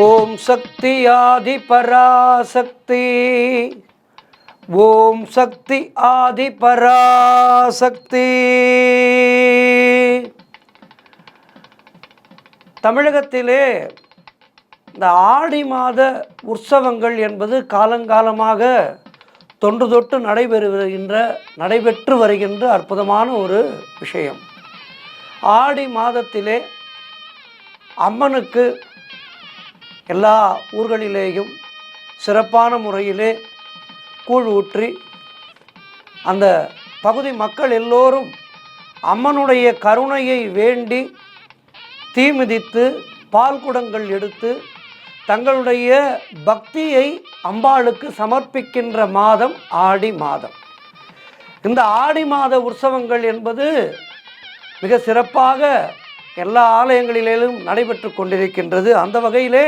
ஓம் சக்தி ஆதி பராசக்தி. ஓம் சக்தி ஆதி பராசக்தி. தமிழகத்திலே இந்த ஆடி மாத உற்சவங்கள் என்பது காலங்காலமாக தொன்று தொட்டு நடைபெற்று வருகின்ற அற்புதமான ஒரு விஷயம். ஆடி மாதத்திலே அம்மனுக்கு எல்லா ஊர்களிலேயும் சிறப்பான முறையிலே கூழ் ஊற்றி அந்த பகுதி மக்கள் எல்லோரும் அம்மனுடைய கருணையை வேண்டி தீ மிதித்து பால் குடங்கள் எடுத்து தங்களுடைய பக்தியை அம்பாளுக்கு சமர்ப்பிக்கின்ற மாதம் ஆடி மாதம். இந்த ஆடி மாத உற்சவங்கள் என்பது மிக சிறப்பாக எல்லா ஆலயங்களிலும் நடைபெற்று கொண்டிருக்கின்றது. அந்த வகையிலே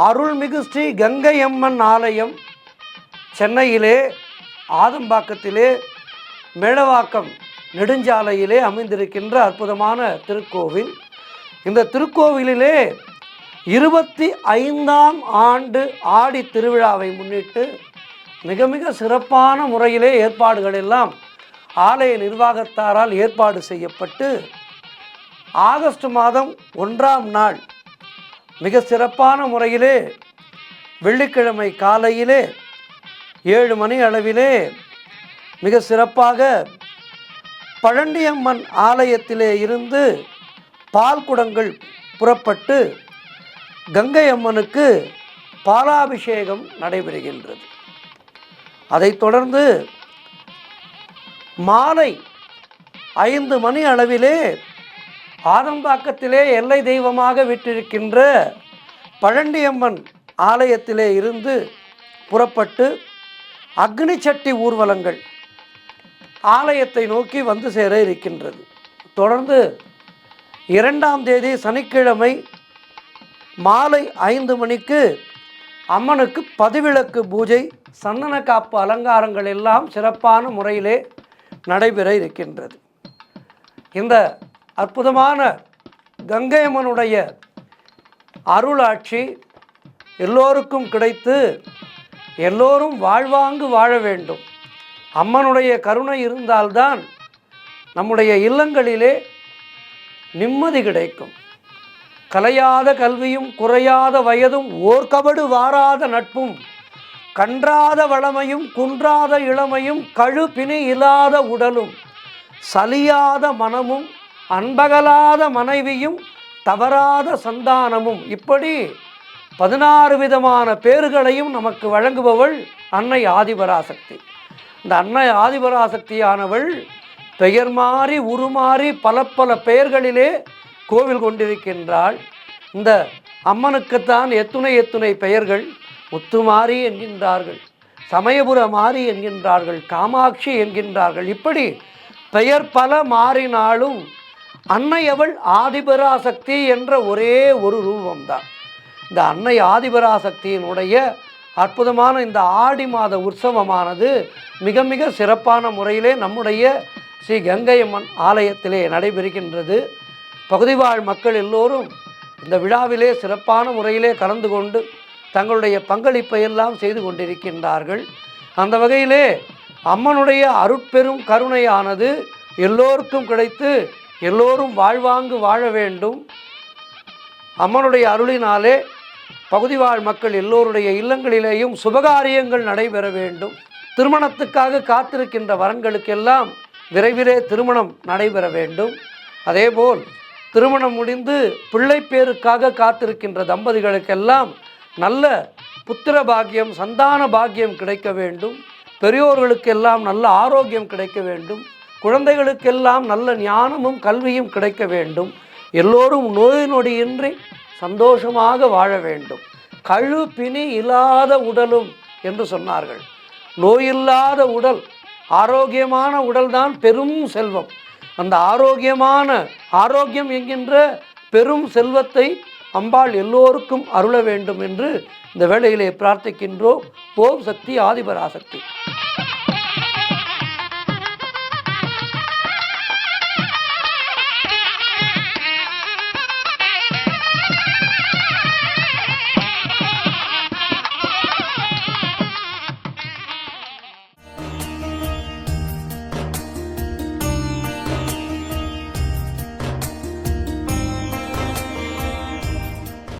அருள்மிகு ஸ்ரீ கங்கை அம்மன் ஆலயம் சென்னையிலே ஆதம்பாக்கத்திலே மேடவாக்கம் நெடுஞ்சாலையிலே அமைந்திருக்கின்ற அற்புதமான திருக்கோவில். இந்த திருக்கோவிலிலே 25ஆம் ஆண்டு ஆடி திருவிழாவை முன்னிட்டு மிக மிக சிறப்பான முறையிலே ஏற்பாடுகள் எல்லாம் ஆலய நிர்வாகத்தாரால் ஏற்பாடு செய்யப்பட்டு ஆகஸ்ட் மாதம் 1ஆம் நாள் மிக சிறப்பான முறையிலே வெள்ளிக்கிழமை காலையிலே 7 மணி அளவிலே மிக சிறப்பாக பழனியம்மன் ஆலயத்திலே இருந்து பால் குடங்கள் புறப்பட்டு கங்கை அம்மனுக்கு பாலாபிஷேகம் நடைபெறுகின்றது. அதைத் தொடர்ந்து மாலை 5 மணி அளவிலே ஆதம்பாக்கத்திலே எல்லை தெய்வமாக விட்டிருக்கின்ற பழனியம்மன் ஆலயத்திலே இருந்து புறப்பட்டு அக்னி சட்டி ஊர்வலங்கள் ஆலயத்தை நோக்கி வந்து சேர இருக்கின்றது. தொடர்ந்து 2ஆம் தேதி சனிக்கிழமை மாலை 5 மணிக்கு அம்மனுக்கு பதிவிளக்கு பூஜை, சந்தன காப்பு அலங்காரங்கள் எல்லாம் சிறப்பான முறையிலே நடைபெற இருக்கின்றது. இந்த அற்புதமான கங்கை அம்மனுடைய அருளாட்சி எல்லோருக்கும் கிடைத்து எல்லோரும் வாழ்வாங்கு வாழ வேண்டும். அம்மனுடைய கருணை இருந்தால்தான் நம்முடைய இல்லங்களிலே நிம்மதி கிடைக்கும். கலையாத கல்வியும் குறையாத வயதும் ஓர்கபடு வாராத நட்பும் கன்றாத வளமையும் குன்றாத இளமையும் கழுப்பினி இல்லாத உடலும் சலியாத மனமும் அன்பகலாத மனைவியும் தவறாத சந்தானமும், இப்படி 16 விதமான பேர்களையும் நமக்கு வழங்குபவள் அன்னை ஆதிபராசக்தி. இந்த அன்னை ஆதிபராசக்தியானவள் பெயர் மாறி உருமாறி பல பல பெயர்களிலே கோவில் கொண்டிருக்கின்றாள். இந்த அம்மனுக்குத்தான் எத்துணை பெயர்கள். முத்துமாரி என்கின்றார்கள், சமயபுர மாரி என்கின்றார்கள், காமாட்சி என்கின்றார்கள். இப்படி பெயர் பல மாறினாலும் அன்னை அவள் ஆதிபராசக்தி என்ற ஒரே ஒரு ரூபம்தான். இந்த அன்னை ஆதிபராசக்தியினுடைய அற்புதமான இந்த ஆடி மாத உற்சவமானது மிக மிக சிறப்பான முறையிலே நம்முடைய ஸ்ரீ கங்கை அம்மன் ஆலயத்திலே நடைபெறுகின்றது. பகுதிவாழ் மக்கள் எல்லோரும் இந்த விழாவிலே சிறப்பான முறையிலே கலந்து கொண்டு தங்களுடைய பங்களிப்பை எல்லாம் செய்து கொண்டிருக்கின்றார்கள். அந்த வகையிலே அம்மனுடைய அருட்பெரும் கருணையானது எல்லோருக்கும் கிடைத்து எல்லோரும் வாழ்வாங்கு வாழ வேண்டும். அம்மனுடைய அருளினாலே பகுதிவாழ் மக்கள் எல்லோருடைய இல்லங்களிலேயும் சுபகாரியங்கள் நடைபெற வேண்டும். திருமணத்துக்காக காத்திருக்கின்ற வரன்களுக்கெல்லாம் விரைவிலே திருமணம் நடைபெற வேண்டும். அதேபோல் திருமணம் முடிந்து பிள்ளை பேருக்காக காத்திருக்கின்ற தம்பதிகளுக்கெல்லாம் நல்ல புத்திர பாக்கியம், சந்தான பாக்கியம் கிடைக்க வேண்டும். பெரியோர்களுக்கெல்லாம் நல்ல ஆரோக்கியம் கிடைக்க வேண்டும். குழந்தைகளுக்கெல்லாம் நல்ல ஞானமும் கல்வியும் கிடைக்க வேண்டும். எல்லோரும் நோய் நொடியின்றி சந்தோஷமாக வாழ வேண்டும். கழு பிணி இல்லாத உடலும் என்று சொன்னார்கள். நோயில்லாத உடல், ஆரோக்கியமான உடல்தான் பெரும் செல்வம். அந்த ஆரோக்கியம் என்கின்ற பெரும் செல்வத்தை அம்பாள் எல்லோருக்கும் அருள வேண்டும் என்று இந்த வேளையிலே பிரார்த்திக்கின்றோம். ஓம் சக்தி ஆதிபராசக்தி.